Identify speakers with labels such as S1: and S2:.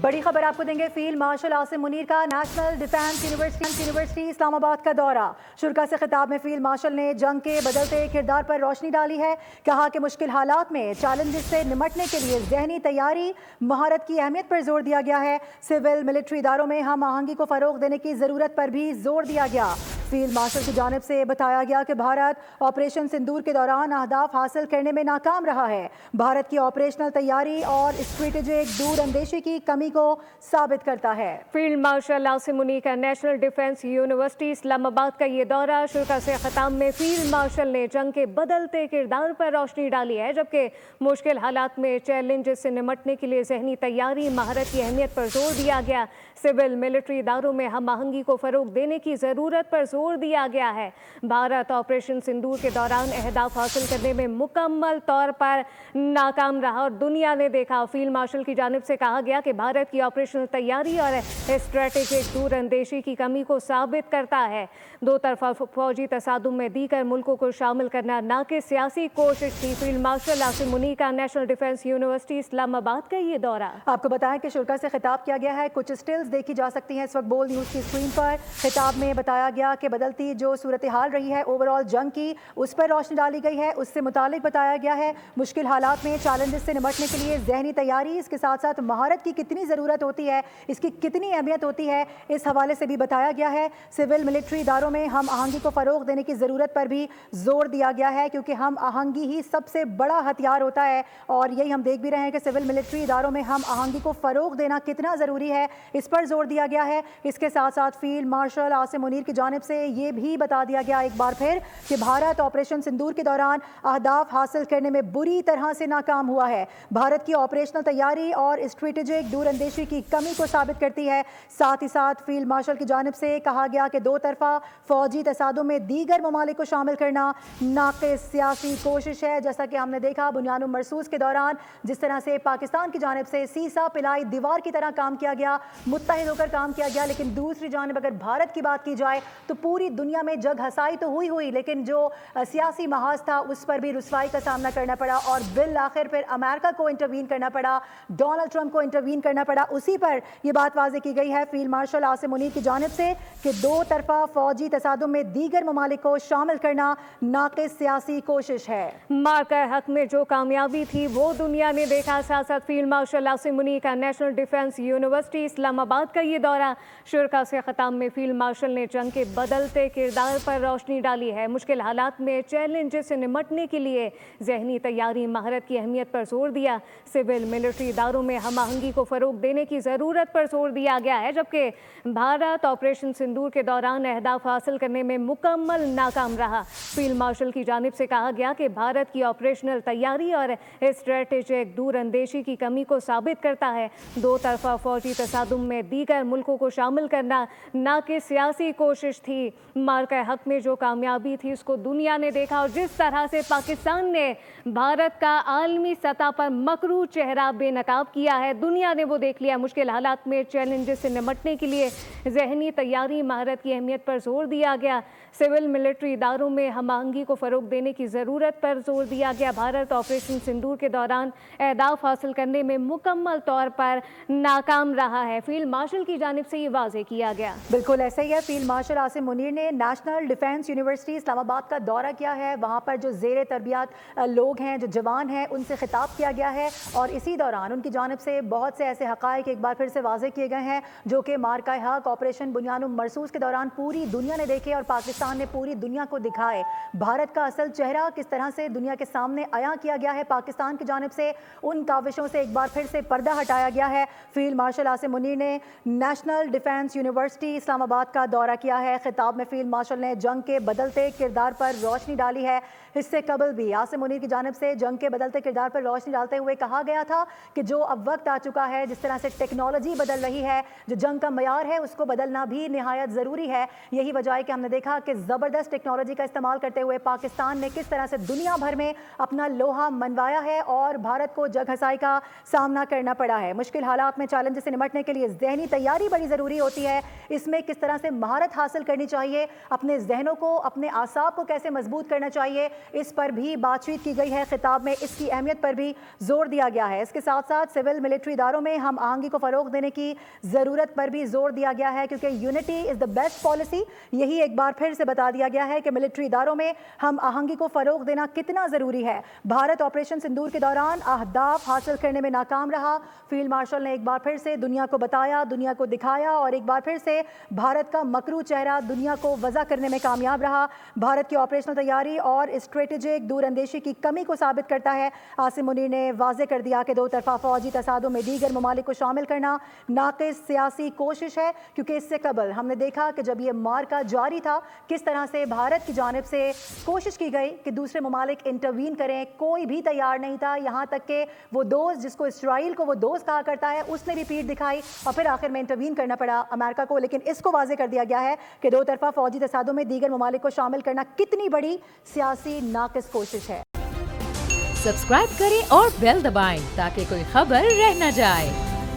S1: بڑی خبر آپ کو دیں گے. فیلڈ مارشل عاصم منیر کا نیشنل ڈیفنس یونیورسٹی اسلام آباد کا دورہ. شرکا سے خطاب میں فیلڈ مارشل نے جنگ کے بدلتے کردار پر روشنی ڈالی ہے. کہا کہ مشکل حالات میں چیلنجز سے نمٹنے کے لیے ذہنی تیاری مہارت کی اہمیت پر زور دیا گیا ہے. سول ملٹری اداروں میں ہم آہنگی کو فروغ دینے کی ضرورت پر بھی زور دیا گیا. فیلڈ مارشل کی جانب سے بتایا گیا کہ بھارت آپریشن سندور کے دوران اہداف حاصل کرنے میں ناکام رہا ہے. بھارت کی آپریشنل تیاری اور اسٹریٹجک دور اندیشی کی کمی کو ثابت کرتا ہے.
S2: فیلڈ مارشل عاصم منیر کا نیشنل ڈیفنس یونیورسٹی اسلام آباد کا یہ دورہ. شرکا سے خطاب میں فیلڈ مارشل نے جنگ کے بدلتے کردار پر روشنی ڈالی ہے، جبکہ مشکل حالات میں چیلنجز سے نمٹنے کے لیے ذہنی تیاری مہارت کی اہمیت پر زور دیا گیا. سول ملٹری اداروں میں ہم آہنگی کو فروغ دینے کی ضرورت پر زور دیا گیا ہے. بھارت آپریشن سندور کے دوران اہداف حاصل کرنے میں مکمل طور پر ناکام رہا اور دنیا نے دیکھا. فیلڈ مارشل کی جانب سے کہا گیا کہ بھارت کی آپریشنل تیاری اور اسٹریٹجک دور اندیشی کی کمی کو ثابت کرتا ہے. دو طرفہ فوجی تصادم میں دیگر ملکوں کو شامل کرنا نہ کہ سیاسی کوشش تھی. فیلڈ مارشل عاصم منیر کا نیشنل ڈیفنس یونیورسٹی اسلام آباد کا یہ دورہ.
S1: آپ کو بتائیں کہ شرکا سے خطاب کیا گیا ہے. کچھ سٹلز دیکھی جا سکتی ہیں اس وقت بول نیوز کی اسکرین پر. خطاب میں بتایا گیا کہ بدلتی جو صورتحال رہی ہے اوور آل جنگ کی، اس پر روشنی ڈالی گئی ہے. اس سے متعلق بتایا گیا ہے مشکل حالات میں چیلنجز سے نمٹنے کے لیے ذہنی تیاری، اس کے ساتھ ساتھ مہارت کی کتنی ضرورت ہوتی ہے، اس کی کتنی اہمیت ہوتی ہے، اس حوالے سے بھی بتایا گیا ہے. سول ملٹری اداروں میں ہم آہنگی کو فروغ دینے کی ضرورت پر بھی زور دیا گیا ہے، کیونکہ ہم آہنگی ہی سب سے بڑا ہتھیار ہوتا ہے. اور یہی ہم دیکھ بھی رہے ہیں کہ سول ملٹری اداروں میں ہم آہنگی کو فروغ دینا کتنا ضروری ہے، اس پر زور دیا گیا ہے. اس کے ساتھ ساتھ فیلڈ مارشل عاصم منیر کی جانب سے یہ بھی بتا دیا گیا ایک بار پھر کہ بھارت آپریشن سندور کے دوران اہداف حاصل کرنے میں بری طرح سے ناکام ہوا ہے. بھارت کی آپریشنل تیاری اور اسٹریٹجک دور اندیشی کی کمی کو ثابت کرتی ہے. ساتھ ہی ساتھ فیلڈ مارشل کی جانب سے کہا گیا کہ دو طرفہ فوجی تصادم میں دیگر ممالک کو شامل کرنا ناقص سیاسی کوشش ہے. جیسا کہ ہم نے دیکھا بنیاد مرصوص کے دوران جس طرح سے پاکستان کی جانب سے سیسا پلائی دیوار کی طرح کام کیا گیا، متحد ہو کر کام کیا گیا، لیکن دوسری جانب اگر بھارت کی بات کی جائے تو پوری دنیا میں جگ ہسائی تو ہوئی لیکن جو سیاسی محاذ تھا اس پر بھی رسوائی کا سامنا کرنا پڑا اور بالآخر پھر امریکہ کو انٹروین کرنا پڑا، ڈونلڈ ٹرمپ کو انٹروین کرنا پڑا. اسی پر یہ بات واضح کی گئی ہے فیلڈ مارشل عاصم منیر کی جانب سے کہ دو طرفہ فوجی تصادم میں دیگر ممالک کو شامل کرنا ناقص سیاسی کوشش ہے.
S2: مارکہ حق میں جو کامیابی تھی وہ دنیا نے دیکھا. ساتھ ساتھ فیلڈ مارشل عاصم منیر کا نیشنل ڈیفنس یونیورسٹی اسلام آباد کا یہ دورہ. شرکا سے خطاب میں فیلڈ مارشل نے جنگ کے بدلتے کردار پر روشنی ڈالی ہے. مشکل حالات میں چیلنجز سے نمٹنے کے لیے ذہنی تیاری مہارت کی اہمیت پر زور دیا. سول ملٹری اداروں میں ہم آہنگی کو فروغ دینے کی ضرورت پر زور دیا گیا ہے، جبکہ بھارت آپریشن سندور کے دوران اہداف حاصل کرنے میں مکمل ناکام رہا. فیلڈ مارشل کی جانب سے کہا گیا کہ بھارت کی آپریشنل تیاری اور اسٹریٹجک دور اندیشی کی کمی کو ثابت کرتا ہے. دو طرفہ فوجی تصادم میں دیگر ملکوں کو شامل کرنا نہ کہ سیاسی کوشش تھی. مارکہ حق میں جو کامیابی تھی اس کو دنیا نے دیکھا اور جس طرح سے پاکستان نے بھارت کا عالمی سطح پر مکروہ چہرہ بے نقاب کیا ہے، دنیا نے وہ دیکھ لیا. مشکل حالات میں چیلنجز سے نمٹنے کے لیے ذہنی تیاری مہارت کی اہمیت پر زور دیا گیا. سول ملٹری اداروں میں ہم آہنگی کو فروغ دینے کی ضرورت پر زور دیا گیا. بھارت آپریشن سندور کے دوران اہداف حاصل کرنے میں مکمل طور پر ناکام رہا ہے. فیلڈ مارشل کی جانب سے یہ واضح کیا گیا.
S1: بالکل ایسا ہی ہے. فیلڈ مارشل عاصم منیر نے نیشنل ڈیفنس یونیورسٹی اسلام آباد کا دورہ کیا ہے. وہاں پر جو زیر تربیت لوگ ہیں، جو جوان ہیں، ان سے خطاب کیا گیا ہے اور اسی دوران ان کی جانب سے بہت سے ایسے حقائق ایک بار پھر سے واضح کیے گئے ہیں جو کہ مارکہ حق آپریشن بنیاد مرصوص کے دوران پوری دنیا نے دیکھے اور پاکستان نے پوری دنیا کو دکھائے. بھارت کا اصل چہرہ کس طرح سے دنیا کے سامنے عیاں کیا گیا ہے. پاکستان کی جانب سے ان کاوشوں سے ایک بار پھر سے پردہ ہٹایا گیا ہے. فیلڈ مارشل عاصم منیر نے نیشنل ڈیفنس یونیورسٹی اسلام آباد کا دورہ کیا ہے. خطاب میں فیلڈ مارشل نے جنگ کے بدلتے کردار پر روشنی ڈالی ہے. اس سے قبل بھی عاصم منیر کی جانب سے جنگ کے بدلتے کردار پر روشنی ڈالتے ہوئے کہا گیا تھا کہ جو اب وقت آ چکا ہے، جس طرح سے ٹیکنالوجی بدل رہی ہے، جو جنگ کا معیار ہے اس کو بدلنا بھی نہایت ضروری ہے. یہی وجہ ہے کہ ہم نے دیکھا کہ زبردست ٹیکنالوجی کا استعمال کرتے ہوئے پاکستان نے کس طرح سے دنیا بھر میں اپنا لوہا منوایا ہے اور بھارت کو جگ ہسائی کا سامنا کرنا پڑا ہے. مشکل حالات میں چیلنج سے نمٹنے کے لیے ذہنی تیاری بڑی ضروری ہوتی ہے. اس میں کس طرح سے مہارت حاصل کرنی چاہیے, اپنے ذہنوں کو, اپنے اعصاب کو کیسے مضبوط کرنا چاہیے, اس پر بھی بات چیت کی گئی ہے. خطاب میں اس کی اہمیت پر بھی زور دیا گیا ہے. اس کے ساتھ ساتھ سول ملٹری اداروں میں ہم آہنگی کو فروغ دینے کی ضرورت پر بھی زور دیا گیا ہے, کیونکہ unity is the best policy. یہی ایک بار پھر سے بتا دیا گیا ہے کہ ملٹری اداروں میں ہم آہنگی کو فروغ دینا کتنا ضروری ہے. بھارت آپریشن سندور کے دوران اہداف حاصل کرنے میں ناکام رہا. فیلڈ مارشل نے ایک بار پھر سے دنیا کو بتایا, دنیا کو دکھایا, اور ایک بار پھر سے بھارت کا مکرو چہرہ دنیا کو وضع کرنے میں کامیاب رہا. بھارت کی آپریشنل تیاری اور اسٹریٹجک دور اندیشی کی کمی کو ثابت کرتا ہے. عاصم منیر نے واضح کر دیا کہ دو طرفہ فوجی تصادم میں دیگر ممالک کو شامل کرنا ناقص سیاسی کوشش ہے, کیونکہ اس سے قبل ہم نے دیکھا کہ جب یہ معرکہ جاری تھا کس طرح سے بھارت کی جانب سے کوشش کی گئی کہ دوسرے ممالک انٹروین کریں. کوئی بھی تیار نہیں تھا, یہاں تک کہ وہ دوست جس کو اسرائیل کو وہ دوست کہا کرتا ہے اس نے بھی پیٹھ دکھائی, اور پھر آخر میں انٹروین کرنا پڑا امریکہ کو. لیکن اس کو واضح کر دیا گیا ہے کہ دو طرفہ فوجی تصادم میں دیگر ممالک کو شامل کرنا کتنی بڑی سیاسی ناقص کوشش ہے.
S3: سبسکرائب کریں اور بیل دبائیں تاکہ کوئی خبر رہ نہ جائے.